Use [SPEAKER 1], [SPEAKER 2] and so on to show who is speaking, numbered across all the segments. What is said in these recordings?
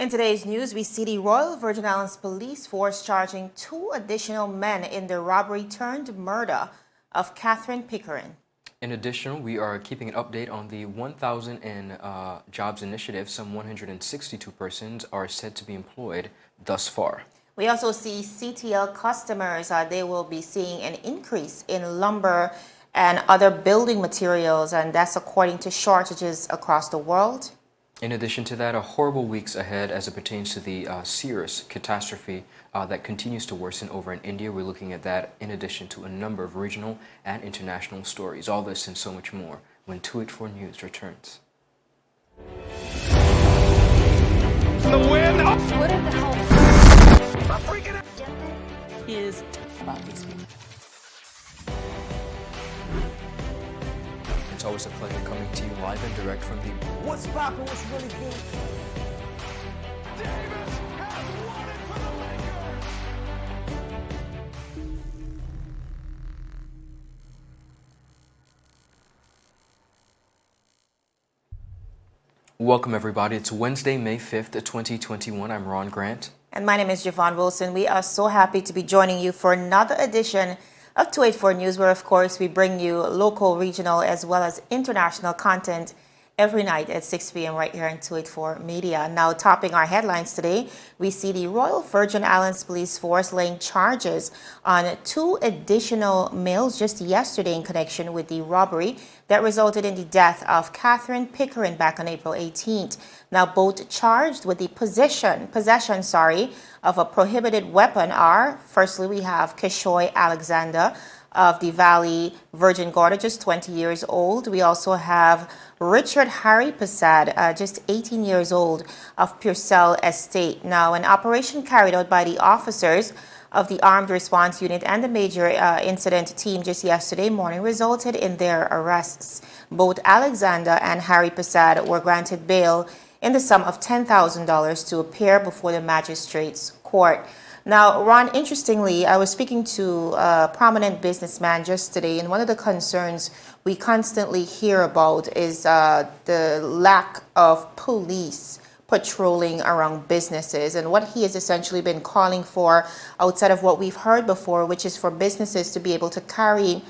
[SPEAKER 1] In today's news, we see the Royal Virgin Islands Police Force charging 2 additional men in the robbery turned murder of Catherine Pickering.
[SPEAKER 2] In addition, we are keeping an update on the 1,000 in Jobs Initiative. Some 162 persons are said to be employed thus far.
[SPEAKER 1] We also see CTL Customers. They will be seeing an increase in lumber and other building materials, and that's according to shortages across the world.
[SPEAKER 2] In addition to that, a horrible weeks ahead as it pertains to the serious catastrophe that continues to worsen over in India. We're looking at that in addition to a number of regional and international stories. All this and so much more when 284 News returns.
[SPEAKER 3] The win!
[SPEAKER 4] What in the hell?
[SPEAKER 3] I'm freaking out!
[SPEAKER 4] Is about these people.
[SPEAKER 2] It's always a pleasure coming to you live and direct from the
[SPEAKER 5] What's poppin'? What's really good?
[SPEAKER 3] Davis has won it for the Lakers!
[SPEAKER 2] Welcome everybody. It's Wednesday, May 5th, 2021. I'm Ron Grant.
[SPEAKER 1] And my name is Javon Wilson. We are so happy to be joining you for another edition of 284 News, where, of course, we bring you local, regional, as well as international content every night at 6 p.m. right here on 284 Media. Now, topping our headlines today, we see the Royal Virgin Islands Police Force laying charges on 2 additional males just yesterday in connection with the robbery that resulted in the death of Catherine Pickering back on April 18th. Now, both charged with the possession of a prohibited weapon are, firstly, we have Kishoy Alexander of the Valley, Virgin Gorda, just 20 years old. We also have Richard Harry Passad, just 18 years old, of Purcell Estate. Now, an operation carried out by the officers of the Armed Response Unit and the Major Incident Team just yesterday morning resulted in their arrests. Both Alexander and Harry Passad were granted bail in the sum of $10,000 to appear before the magistrate's court. Now, Ron, interestingly, I was speaking to a prominent businessman just today, and one of the concerns we constantly hear about is the lack of police patrolling around businesses. And what he has essentially been calling for, outside of what we've heard before, which is for businesses to be able to carry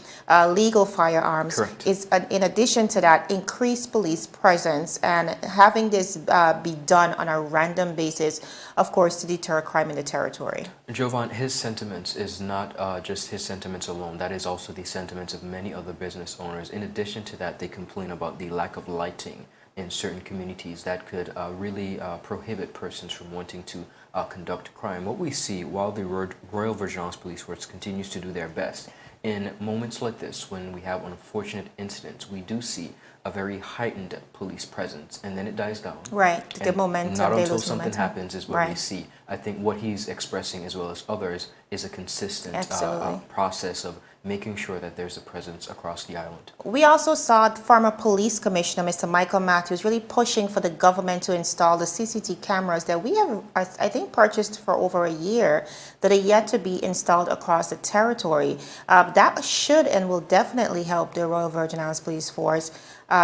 [SPEAKER 1] legal firearms,
[SPEAKER 2] Correct.
[SPEAKER 1] is in addition to that, increased police presence and having this be done on a random basis, of course, to deter crime in the territory.
[SPEAKER 2] Jovan, his sentiments is not just his sentiments alone. That is also the sentiments of many other business owners. In addition to that, they complain about the lack of lighting in certain communities that could really prohibit persons from wanting to conduct crime. What we see while the Royal Virgin Islands Police Force continues to do their best, in moments like this, when we have unfortunate incidents, we do see a very heightened police presence, and then it dies down.
[SPEAKER 1] Right, the
[SPEAKER 2] And
[SPEAKER 1] momentum.
[SPEAKER 2] not
[SPEAKER 1] they
[SPEAKER 2] until
[SPEAKER 1] lose
[SPEAKER 2] something
[SPEAKER 1] momentum.
[SPEAKER 2] happens is what we
[SPEAKER 1] Right.
[SPEAKER 2] see. I think what he's expressing, as well as others, is a consistent
[SPEAKER 1] Absolutely.
[SPEAKER 2] process of making sure that there's a presence across the island.
[SPEAKER 1] We also saw former police commissioner, Mr. Michael Matthews, really pushing for the government to install the CCTV cameras that we have, I think, purchased for over a year that are yet to be installed across the territory. That should and will definitely help the Royal Virgin Islands Police Force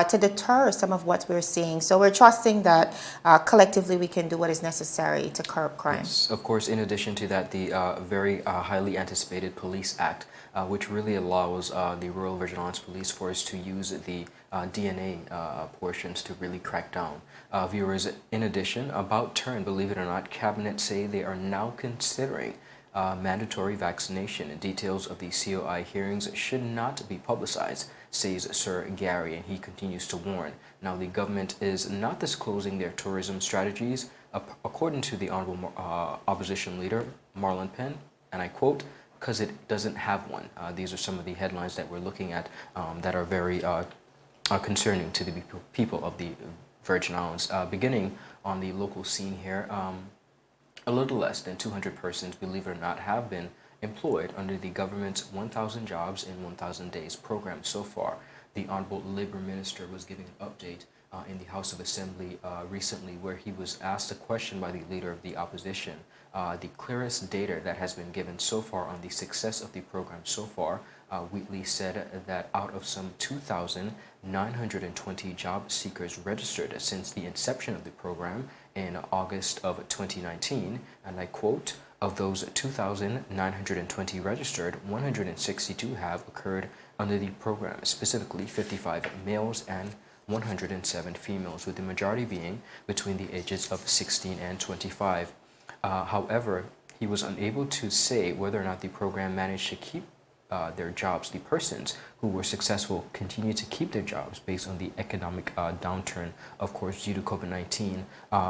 [SPEAKER 1] to deter some of what we're seeing. So we're trusting that collectively we can do what is necessary to curb crime.
[SPEAKER 2] Yes, of course, in addition to that, the very highly anticipated Police Act, which really allows the Royal Virgin Islands Police Force to use the DNA portions to really crack down. Viewers, in addition, about turn, believe it or not, Cabinet say they are now considering mandatory vaccination. Details of the COI hearings should not be publicized, says Sir Gary, and he continues to warn. Now, the government is not disclosing their tourism strategies, according to the Honorable Opposition Leader, Marlon Penn, and I quote, because it doesn't have one. These are some of the headlines that we're looking at that are very concerning to the people of the Virgin Islands. Beginning on the local scene here, a little less than 200 persons, believe it or not, have been employed under the government's 1,000 Jobs in 1,000 Days program so far. The Honorable Labor Minister was giving an update in the House of Assembly recently, where he was asked a question by the Leader of the Opposition. The clearest data that has been given so far on the success of the program so far, Wheatley said that out of some 2,920 job seekers registered since the inception of the program, in August of 2019, and I quote, of those 2,920 registered, 162 have occurred under the program, specifically 55 males and 107 females, with the majority being between the ages of 16 and 25. However, he was unable to say whether or not the program managed to keep their jobs. The persons who were successful continue to keep their jobs based on the economic downturn, of course, due to COVID-19.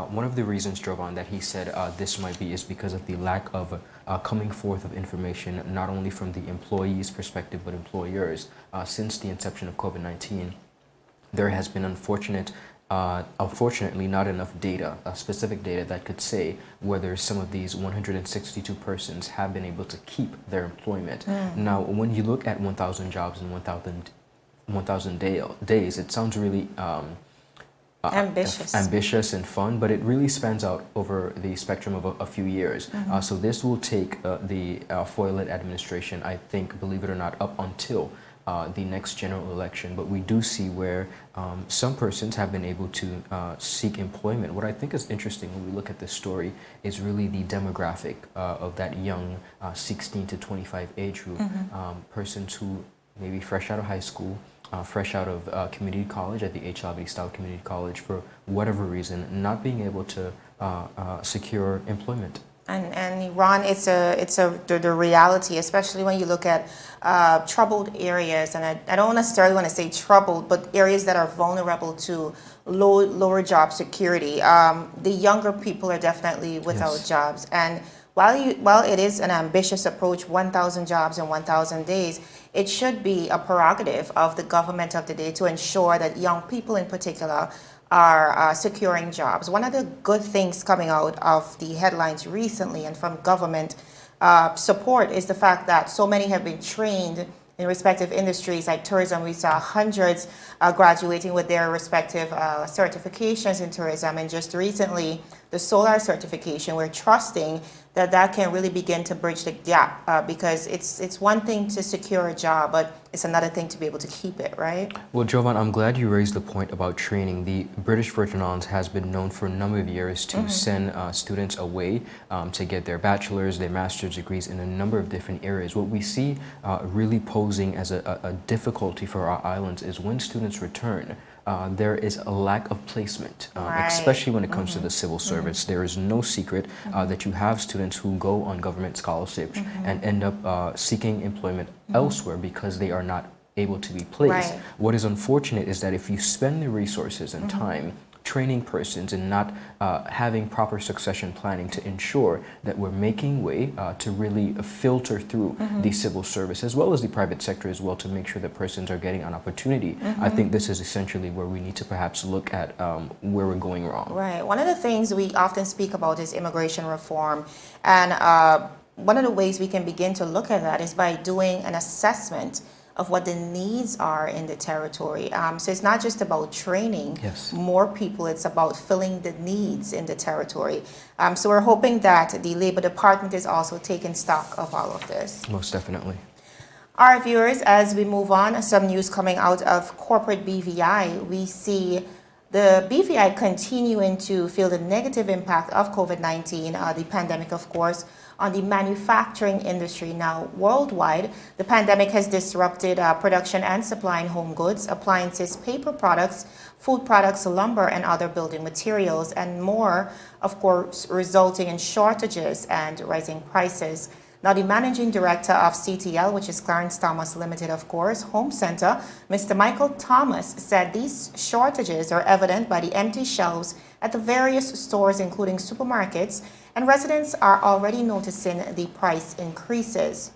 [SPEAKER 2] One of the reasons, Jovan, that he said this might be is because of the lack of coming forth of information, not only from the employees' perspective, but employers. Since the inception of COVID-19, there has been unfortunately not enough data, specific data that could say whether some of these 162 persons have been able to keep their employment. Now, when you look at 1,000 jobs in 1,000 days, it sounds really ambitious and fun, but it really spans out over the spectrum of a few years. So this will take the FOIA-led administration, I think, believe it or not, up until the next general election. But we do see where some persons have been able to seek employment. What I think is interesting when we look at this story is really the demographic of that young 16 to 25 age group, persons who maybe fresh out of high school, fresh out of community college at the HLB style community college, for whatever reason, not being able to secure employment.
[SPEAKER 1] And Ron, it's the reality, especially when you look at troubled areas, and I don't necessarily want to say troubled, but areas that are vulnerable to lower job security. The younger people are definitely without jobs, and while it is an ambitious approach, 1,000 jobs in 1,000 days, it should be a prerogative of the government of the day to ensure that young people in particular are securing jobs. One of the good things coming out of the headlines recently and from government support is the fact that so many have been trained in respective industries like tourism. We saw hundreds graduating with their respective certifications in tourism, and just recently the solar certification. We're trusting that can really begin to bridge the gap because it's one thing to secure a job, but it's another thing to be able to keep it, right?
[SPEAKER 2] Well, Jovan, I'm glad you raised the point about training. The British Virgin Islands has been known for a number of years to send students away to get their bachelor's, their master's degrees in a number of different areas. What we see really posing as a difficulty for our islands is when students return, there is a lack of placement, especially when it comes to the civil service. There is no secret that you have students who go on government scholarships and end up seeking employment elsewhere because they are not able to be placed.
[SPEAKER 1] Right.
[SPEAKER 2] What is unfortunate is that if you spend the resources and time training persons and not having proper succession planning to ensure that we're making way to really filter through the civil service as well as the private sector as well to make sure that persons are getting an opportunity. I think this is essentially where we need to perhaps look at where we're going wrong.
[SPEAKER 1] Right. One of the things we often speak about is immigration reform, and one of the ways we can begin to look at that is by doing an assessment of what the needs are in the territory. So it's not just about training more people, it's about filling the needs in the territory. So we're hoping that the Labor Department is also taking stock of all of this.
[SPEAKER 2] Most definitely.
[SPEAKER 1] All right, viewers, as we move on, some news coming out of corporate BVI. We see the BVI continuing to feel the negative impact of COVID-19, the pandemic, of course, on the manufacturing industry. Now, worldwide, the pandemic has disrupted production and supply in home goods, appliances, paper products, food products, lumber, and other building materials, and more, of course, resulting in shortages and rising prices. Now, the managing director of CTL, which is Clarence Thomas Limited, of course, Home Center, Mr. Michael Thomas, said these shortages are evident by the empty shelves at the various stores, including supermarkets, and residents are already noticing the price increases.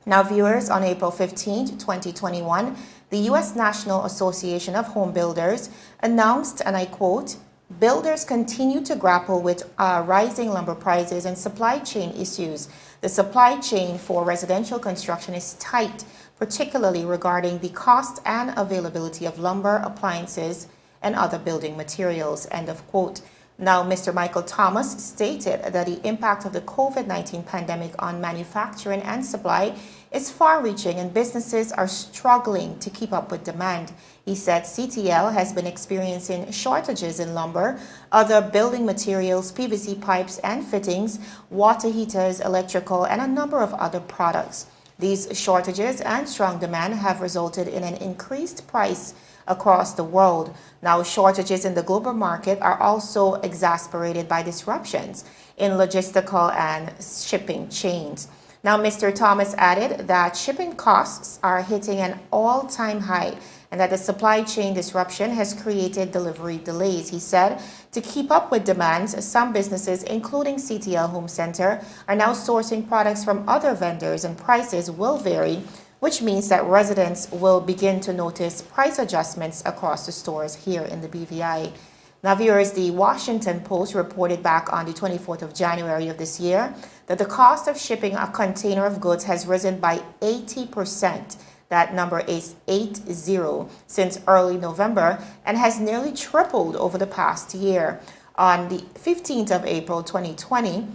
[SPEAKER 1] Now, viewers, on April 15, 2021, the U.S. National Association of Home Builders announced, and I quote, "Builders continue to grapple with rising lumber prices and supply chain issues. The supply chain for residential construction is tight, particularly regarding the cost and availability of lumber, appliances, and other building materials," end of quote. Now, Mr. Michael Thomas stated that the impact of the COVID-19 pandemic on manufacturing and supply is far-reaching and businesses are struggling to keep up with demand. He said CTL has been experiencing shortages in lumber, other building materials, PVC pipes and fittings, water heaters, electrical, and a number of other products. These shortages and strong demand have resulted in an increased price across the world. Now, shortages in the global market are also exacerbated by disruptions in logistical and shipping chains. Now, Mr. Thomas added that shipping costs are hitting an all-time high and that the supply chain disruption has created delivery delays. He said to keep up with demands, some businesses, including CTL Home Center, are now sourcing products from other vendors and prices will vary, which means that residents will begin to notice price adjustments across the stores here in the BVI. Now, viewers, the Washington Post reported back on the 24th of January of this year that the cost of shipping a container of goods has risen by 80%. That number is 80 since early November and has nearly tripled over the past year. On the 15th of April 2020,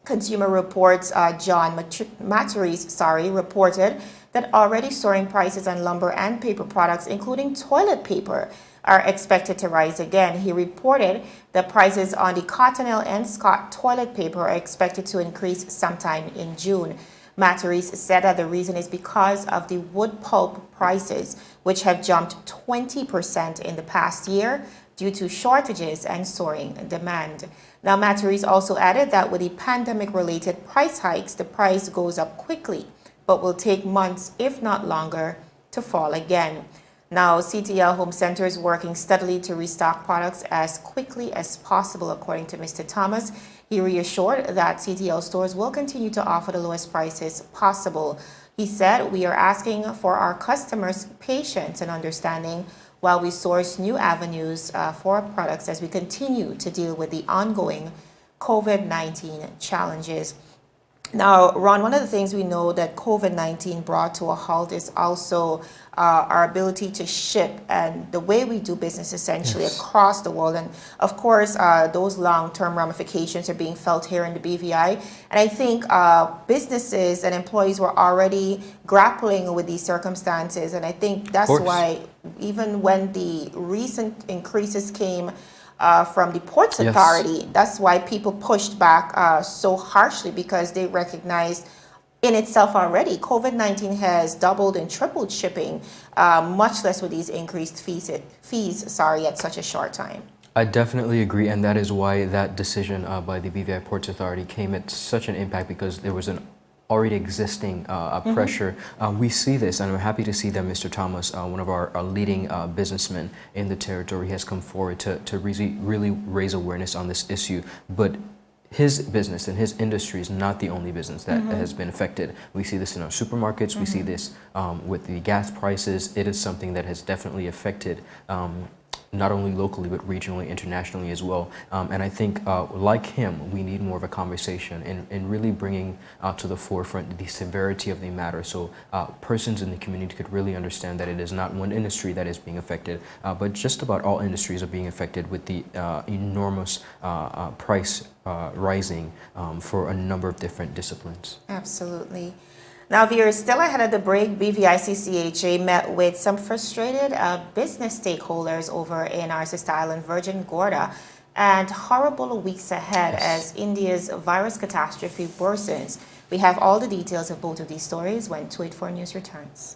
[SPEAKER 1] Consumer Reports John Matteries reported that already soaring prices on lumber and paper products, including toilet paper, are expected to rise again. He reported that prices on the Cottonelle and Scott toilet paper are expected to increase sometime in June. Matteries said that the reason is because of the wood pulp prices, which have jumped 20% in the past year due to shortages and soaring demand. Now, Matteries also added that with the pandemic-related price hikes, the price goes up quickly, but will take months, if not longer, to fall again. Now, CTL Home Center is working steadily to restock products as quickly as possible, according to Mr. Thomas. He reassured that CTL stores will continue to offer the lowest prices possible. He said, "We are asking for our customers' patience and understanding while we source new avenues for our products as we continue to deal with the ongoing COVID-19 challenges." Now, Ron, one of the things we know that COVID-19 brought to a halt is also our ability to ship and the way we do business essentially across the world. And of course, those long-term ramifications are being felt here in the BVI. And I think businesses and employees were already grappling with these circumstances. And I think that's why even when the recent increases came from the Ports Authority, that's why people pushed back so harshly, because they recognized in itself already COVID-19 has doubled and tripled shipping, much less with these increased fees at such a short time.
[SPEAKER 2] I definitely agree, and that is why that decision by the BVI Ports Authority came at such an impact, because there was an already existing pressure. We see this, and I'm happy to see that Mr. Thomas, one of our leading businessmen in the territory, has come forward to really raise awareness on this issue. But his business and his industry is not the only business that has been affected. We see this in our supermarkets. We see this with the gas prices. It is something that has definitely affected not only locally, but regionally, internationally as well. And I think, like him, we need more of a conversation in really bringing to the forefront the severity of the matter, so persons in the community could really understand that it is not one industry that is being affected, but just about all industries are being affected with the enormous price rising for a number of different disciplines.
[SPEAKER 1] Absolutely. Now, viewers, still ahead of the break, BVICCHA met with some frustrated business stakeholders over in our sister island, Virgin Gorda, and horrible weeks ahead as India's virus catastrophe worsens. We have all the details of both of these stories when 284 News returns.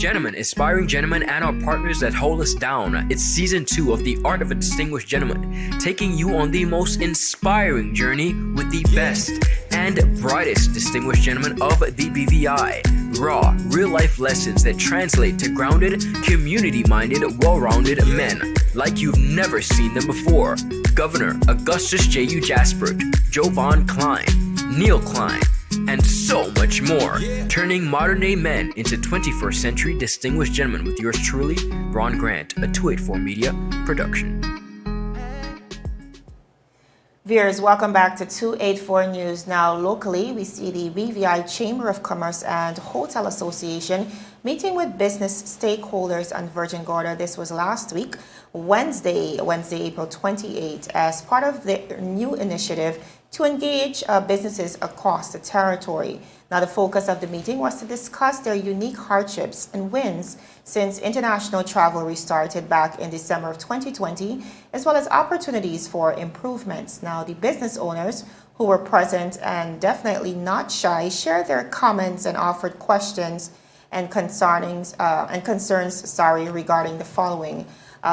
[SPEAKER 6] Gentlemen, aspiring gentlemen, and our partners that hold us down. It's season 2 of The Art of a Distinguished Gentleman, taking you on the most inspiring journey with the best and brightest distinguished gentlemen of the BVI. Raw, real-life lessons that translate to grounded, community-minded, well-rounded men like you've never seen them before. Governor Augustus J.U. Jaspert, Jovan Klein, Neil Klein, and so much more. Turning modern-day men into 21st century distinguished gentlemen with yours truly, Ron Grant, a 284 Media production.
[SPEAKER 1] Viewers, welcome back to 284 News. Now, locally, we see the BVI Chamber of Commerce and Hotel Association meeting with business stakeholders on Virgin Gorda. This was last week, Wednesday, April 28, as part of their new initiative to engage businesses across the territory. Now, the focus of the meeting was to discuss their unique hardships and wins since international travel restarted back in December of 2020, as well as opportunities for improvements. Now, the business owners who were present and definitely not shy shared their comments and offered questions and concerns regarding the following.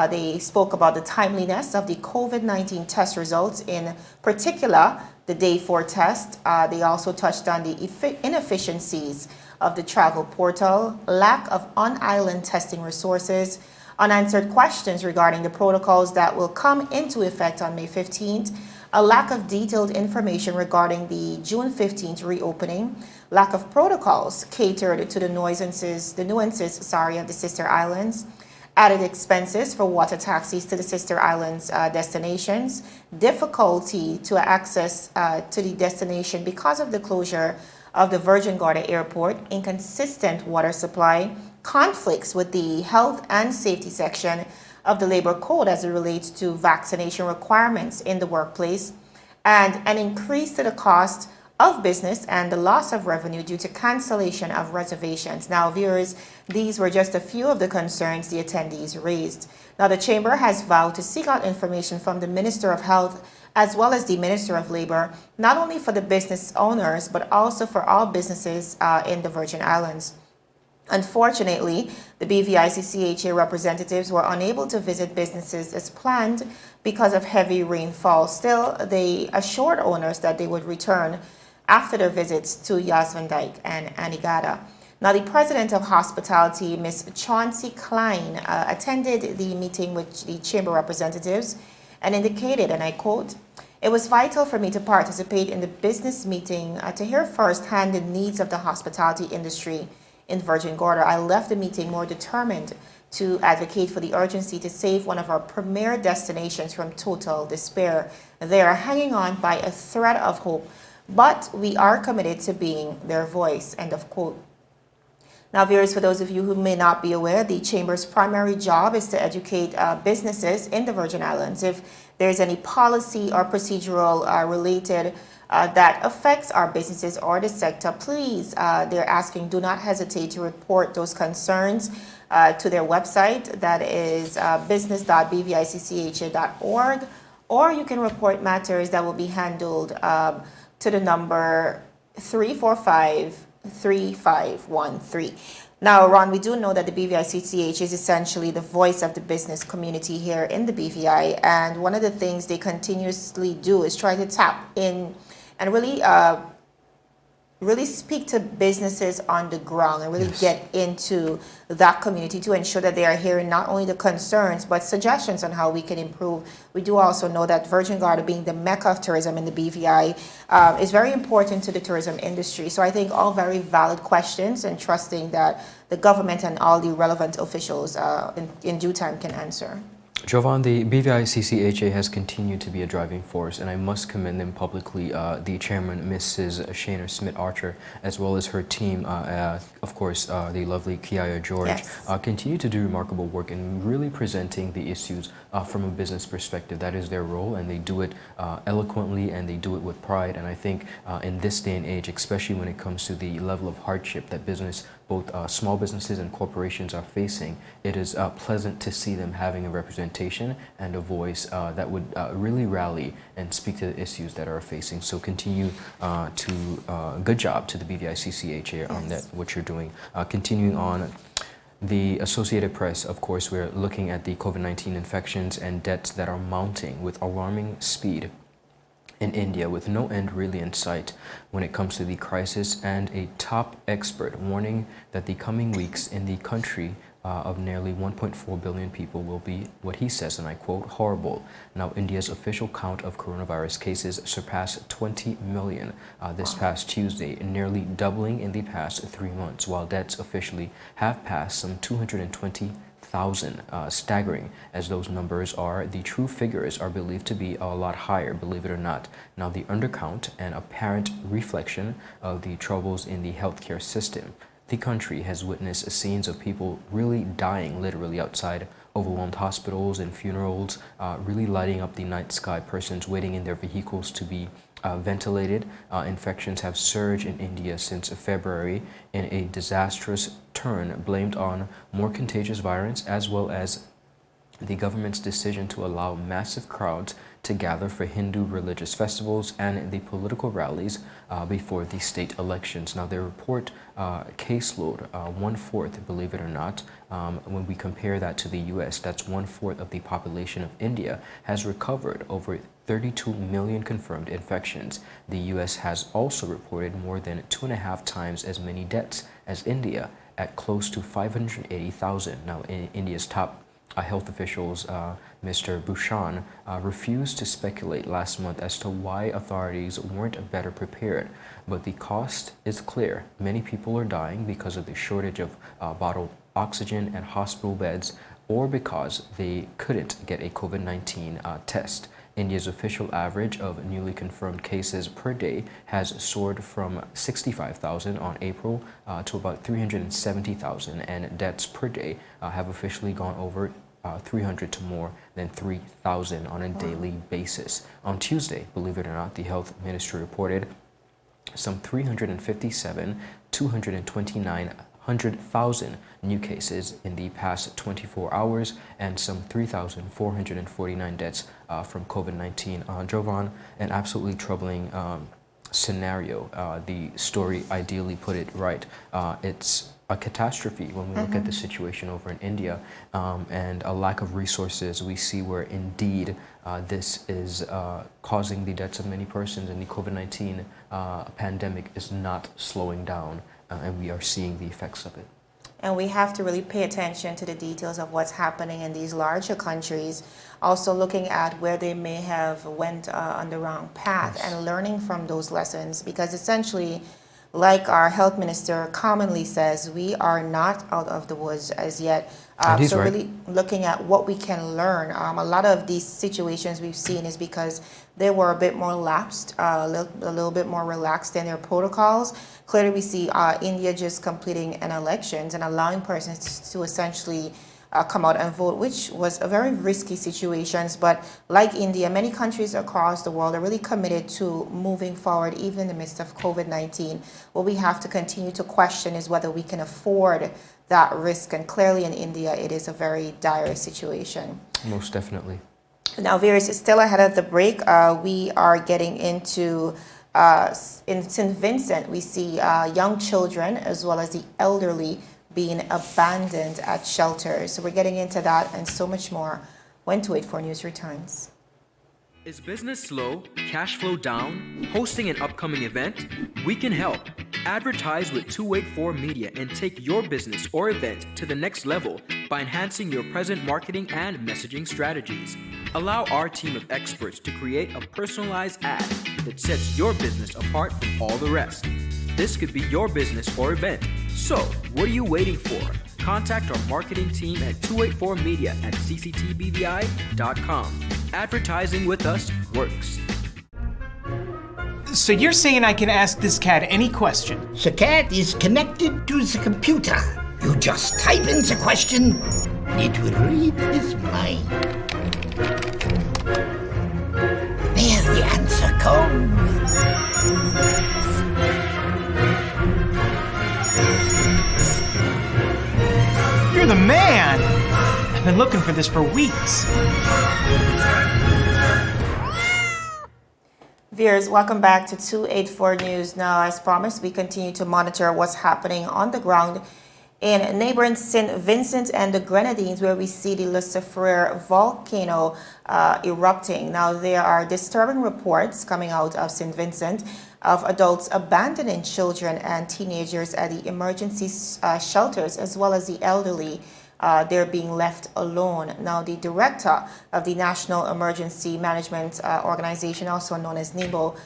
[SPEAKER 1] They spoke about the timeliness of the COVID-19 test results, in particular the day 4 test. They also touched on the inefficiencies of the travel portal, lack of on-island testing resources, unanswered questions regarding the protocols that will come into effect on May 15th, a lack of detailed information regarding the June 15th reopening, lack of protocols catered to the nuances of the sister islands, added expenses for water taxis to the sister islands destinations, difficulty to access to the destination because of the closure of the Virgin Gorda airport, inconsistent water supply, conflicts with the health and safety section of the labor code as it relates to vaccination requirements in the workplace, and an increase to the cost of business and the loss of revenue due to cancellation of reservations. Now, viewers, these were just a few of the concerns the attendees raised. Now, the Chamber has vowed to seek out information from the Minister of Health as well as the Minister of Labor, not only for the business owners, but also for all businesses in the Virgin Islands. Unfortunately, the BVICCHA representatives were unable to visit businesses as planned because of heavy rainfall. Still, they assured owners that they would return after their visits to Yasvan and Anegada. Now, the president of hospitality, Ms. Chauncey Klein, attended the meeting with the chamber representatives and indicated, and I quote, "It was vital for me to participate in the business meeting to hear firsthand the needs of the hospitality industry in Virgin Gorda. I left the meeting more determined to advocate for the urgency to save one of our premier destinations from total despair. They are hanging on by a thread of hope, but we are committed to being their voice," end of quote. Now, viewers, for those of you who may not be aware, the Chamber's primary job is to educate businesses in the Virgin Islands. If there's any policy or procedural related that affects our businesses or the sector, please, they're asking, do not hesitate to report those concerns to their website. That is business.bviccha.org, or you can report matters that will be handled to the number 345-3513. Now, Ron, we do know that the BVICCH is essentially the voice of the business community here in the BVI, and one of the things they continuously do is try to tap in and really speak to businesses on the ground and really get into that community to ensure that they are hearing not only the concerns but suggestions on how we can improve. We do also know that Virgin Gorda, being the mecca of tourism in the BVI, is very important to the tourism industry. So I think all very valid questions, and trusting that the government and all the relevant officials in due time can answer.
[SPEAKER 2] Jovan, the BVICCHA has continued to be a driving force, and I must commend them publicly, the chairman, Mrs. Shana Smith-Archer, as well as her team, of course, the lovely Kiaya George, continue to do remarkable work in really presenting the issues from a business perspective. That is their role, and they do it eloquently, and they do it with pride. And I think in this day and age, especially when it comes to the level of hardship that both small businesses and corporations are facing, it is pleasant to see them having a representation and a voice that would really rally and speak to the issues that are facing. So continue good job to the BVICCHA on that, what you're doing. Continuing on, The Associated Press, of course, we're looking at the COVID-19 infections and deaths that are mounting with alarming speed in India, with no end really in sight when it comes to the crisis, and a top expert warning that the coming weeks in the country of nearly 1.4 billion people will be, what he says, and I quote, horrible. Now, India's official count of coronavirus cases surpassed 20 million this past Tuesday, nearly doubling in the past 3 months, while deaths officially have passed some 220,000, staggering as those numbers are. The true figures are believed to be a lot higher, believe it or not. Now, the undercount, an apparent reflection of the troubles in the healthcare system. The country has witnessed scenes of people really dying literally outside overwhelmed hospitals and funerals, really lighting up the night sky, persons waiting in their vehicles to be ventilated. Infections have surged in India since February in a disastrous turn blamed on more contagious virus, as well as the government's decision to allow massive crowds to gather for Hindu religious festivals and the political rallies before the state elections. Now, they report caseload 1/4, believe it or not. When we compare that to the US, that's 1/4 of the population of India has recovered over 32 million confirmed infections. The US has also reported more than 2.5 times as many deaths as India, at close to 580,000. Now, India's top health officials, Mr. Bhushan, refused to speculate last month as to why authorities weren't better prepared. But the cost is clear. Many people are dying because of the shortage of bottled oxygen and hospital beds, or because they couldn't get a COVID-19 test. India's official average of newly confirmed cases per day has soared from 65,000 on April to about 370,000, and deaths per day have officially gone over 300 to more than 3,000 on a daily basis. On Tuesday, believe it or not, the health ministry reported some 200,000 new cases in the past 24 hours and some 3,449 deaths from COVID-19. Jovan, an absolutely troubling scenario. The story ideally put it right. It's a catastrophe when we look at the situation over in India, and a lack of resources. We see where indeed this is causing the deaths of many persons, and the COVID-19 pandemic is not slowing down, and we are seeing the effects of it.
[SPEAKER 1] And we have to really pay attention to the details of what's happening in these larger countries, also looking at where they may have went on the wrong path,
[SPEAKER 2] Yes.
[SPEAKER 1] and learning from those lessons, because essentially, like our health minister commonly says, we are not out of the woods as yet.
[SPEAKER 2] And he's
[SPEAKER 1] so
[SPEAKER 2] right.
[SPEAKER 1] really looking at what we can learn. A lot of these situations we've seen is because they were a bit more lapsed, a little bit more relaxed in their protocols. Clearly, we see India just completing an elections and allowing persons to essentially come out and vote, which was a very risky situation. But like India, many countries across the world are really committed to moving forward, even in the midst of COVID-19. What we have to continue to question is whether we can afford that risk. And clearly in India, it is a very dire situation.
[SPEAKER 2] Most definitely.
[SPEAKER 1] Now, Veers, still ahead of the break, we are getting into in St. Vincent, we see young children as well as the elderly being abandoned at shelters. So we're getting into that and so much more when 284 News returns.
[SPEAKER 6] Is business slow, cash flow down, hosting an upcoming event? We can help. Advertise with 284 Media and take your business or event to the next level by enhancing your present marketing and messaging strategies. Allow our team of experts to create a personalized ad that sets your business apart from all the rest. This could be your business or event. So, what are you waiting for? Contact our marketing team at 284media@cctbvi.com. Advertising with us works.
[SPEAKER 7] So you're saying I can ask this cat any question?
[SPEAKER 5] The cat is connected to the computer. You just type in the question, it will read his mind. There the answer comes.
[SPEAKER 7] You're the man! I've been looking for this for weeks.
[SPEAKER 1] Viewers, welcome back to 284 News. Now, as promised, we continue to monitor what's happening on the ground In neighboring St. Vincent and the Grenadines, where we see the Lucifer volcano erupting. Now, there are disturbing reports coming out of St. Vincent of adults abandoning children and teenagers at the emergency shelters, as well as the elderly. They're being left alone. Now, the director of the National Emergency Management Organization, also known as NEMO,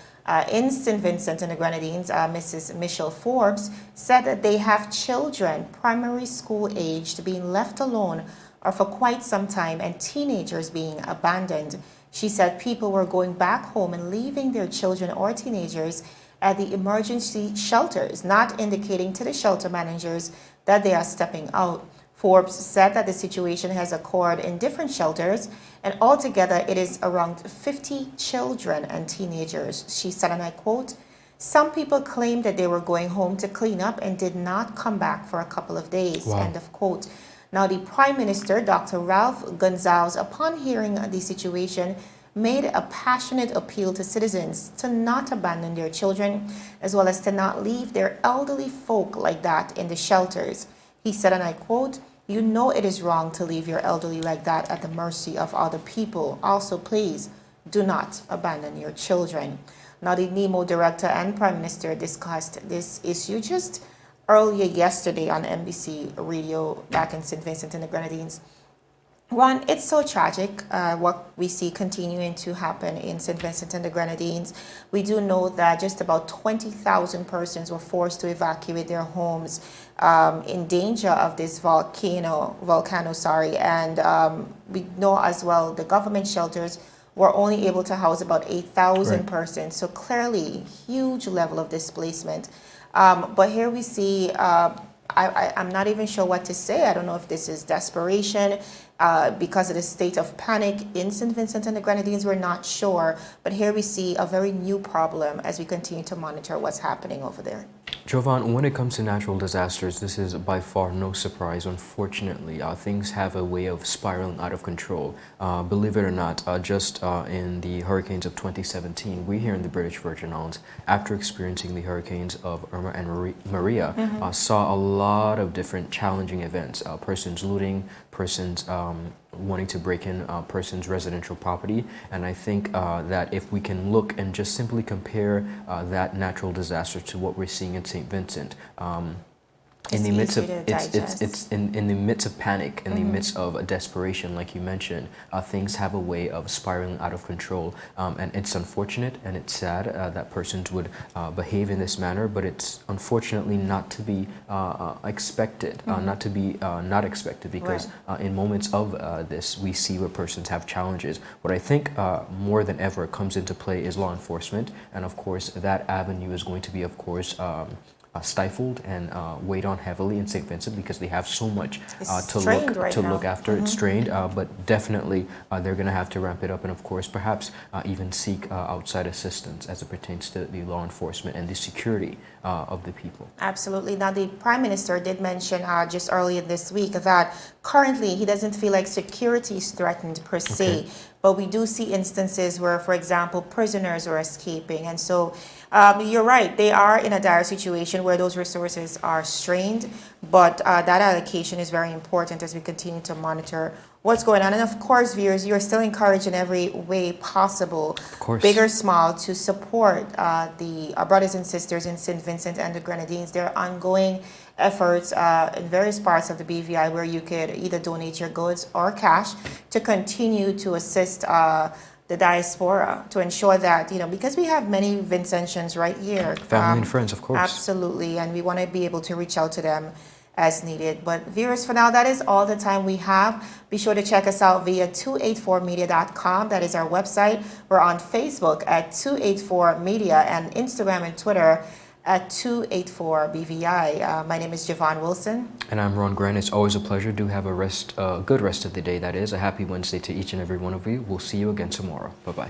[SPEAKER 1] in St. Vincent and the Grenadines, Mrs. Michelle Forbes, said that they have children, primary school aged, being left alone or for quite some time, and teenagers being abandoned. She said people were going back home and leaving their children or teenagers at the emergency shelters, not indicating to the shelter managers that they are stepping out. Forbes said that the situation has occurred in different shelters, and altogether it is around 50 children and teenagers. She said, and I quote, "Some people claimed that they were going home to clean up and did not come back for a couple of days."
[SPEAKER 2] Wow.
[SPEAKER 1] End of quote. Now, the Prime Minister, Dr. Ralph Gonsalves, upon hearing the situation, made a passionate appeal to citizens to not abandon their children, as well as to not leave their elderly folk like that in the shelters. He said, and I quote, "You know it is wrong to leave your elderly like that at the mercy of other people. Also, please do not abandon your children." Now, the NEMO director and Prime Minister discussed this issue just earlier yesterday on NBC Radio back in St. Vincent and the Grenadines. One, it's so tragic what we see continuing to happen in St. Vincent and the Grenadines. We do know that just about 20,000 persons were forced to evacuate their homes in danger of this volcano, and we know as well the government shelters were only able to house about 8,000 persons. So clearly, huge level of displacement. But here we see, I'm not even sure what to say. I don't know if this is desperation because of the state of panic in St. Vincent and the Grenadines. We're not sure. But here we see a very new problem as we continue to monitor what's happening over there.
[SPEAKER 2] Jovan, when it comes to natural disasters, this is by far no surprise. Unfortunately, things have a way of spiraling out of control. Believe it or not, just in the hurricanes of 2017, we here in the British Virgin Islands, after experiencing the hurricanes of Irma and Maria, saw a lot of different challenging events. Persons looting, persons wanting to break in persons' residential property. And I think that if we can look and just simply compare that natural disaster to what we're seeing in St. Vincent, in the midst of it's in the midst of panic, in the midst of a desperation, like you mentioned, things have a way of spiraling out of control, and it's unfortunate and it's sad that persons would behave in this manner, but it's unfortunately not to be expected, not expected, because in moments of this, we see where persons have challenges. What I think more than ever comes into play is law enforcement, and of course that avenue is going to be, of course, stifled and weighed on heavily in St. Vincent because they have so much to look after. It's strained, but definitely they're going to have to ramp it up, and of course perhaps even seek outside assistance as it pertains to the law enforcement and the security of the people.
[SPEAKER 1] Absolutely. Now, the Prime Minister did mention just earlier this week that currently he doesn't feel like security is threatened per se, but we do see instances where, for example, prisoners are escaping. And so you're right, they are in a dire situation where those resources are strained, but that allocation is very important as we continue to monitor what's going on. And of course, viewers, you're still encouraged in every way possible, big or small, to support the brothers and sisters in St. Vincent and the Grenadines. There are ongoing efforts in various parts of the BVI where you could either donate your goods or cash to continue to assist the diaspora, to ensure that, because we have many Vincentians right here.
[SPEAKER 2] Family and friends, of course.
[SPEAKER 1] Absolutely, and we want to be able to reach out to them as needed. But viewers, for now, that is all the time we have. Be sure to check us out via 284media.com. That is our website. We're on Facebook at 284media and Instagram and Twitter at 284BVI. My name is Javon Wilson.
[SPEAKER 2] And I'm Ron Grant. It's always a pleasure. Do have a good rest of the day, that is. A happy Wednesday to each and every one of you. We'll see you again tomorrow. Bye-bye.